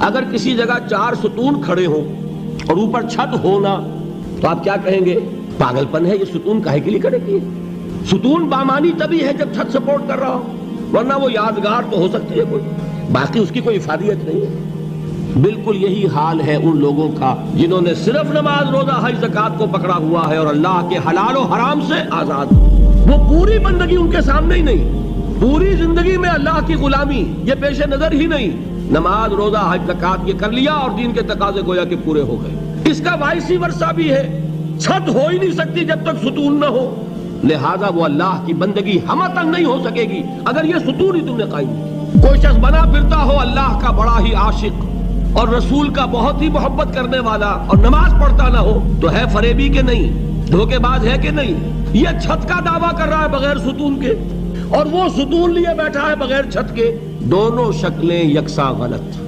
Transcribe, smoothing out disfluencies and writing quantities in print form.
اگر کسی جگہ 4 ستون کھڑے ہوں اور اوپر چھت ہونا تو آپ کیا کہیں گے؟ پاگل پن ہے، یہ ستون کاہے کے لیے کھڑے کیے؟ ستون بامانی تبھی ہے جب چھت سپورٹ کر رہا ہو، ورنہ وہ یادگار تو ہو سکتی ہے کوئی، باقی اس کی کوئی افادیت نہیں ہے۔ بالکل یہی حال ہے ان لوگوں کا جنہوں نے صرف نماز، روزہ، حج، زکوٰۃ کو پکڑا ہوا ہے اور اللہ کے حلال و حرام سے آزاد۔ وہ پوری بندگی ان کے سامنے ہی نہیں، پوری زندگی میں اللہ کی غلامی یہ پیش نظر ہی نہیں، نماز، روزہ، حج، زکوٰۃ یہ کر لیا اور دین کے تقاضے گویا کہ پورے ہو گئے۔ اس کا وائسی ورثہ بھی ہے، چھت ہو ہی نہیں سکتی جب تک ستون نہ ہو، لہذا وہ اللہ کی بندگی ہمتن نہیں ہو سکے گی اگر یہ ستون ہی تم نے قائم کی۔ کوئی شخص بنا پھرتا ہو اللہ کا بڑا ہی عاشق اور رسول کا بہت ہی محبت کرنے والا اور نماز پڑھتا نہ ہو تو ہے فریبی کے نہیں، دھوکے باز ہے کہ نہیں؟ یہ چھت کا دعویٰ کر رہا ہے بغیر ستون کے، اور وہ ستون لیے بیٹھا ہے بغیر چھت کے، دونوں شکلیں یکساں غلط۔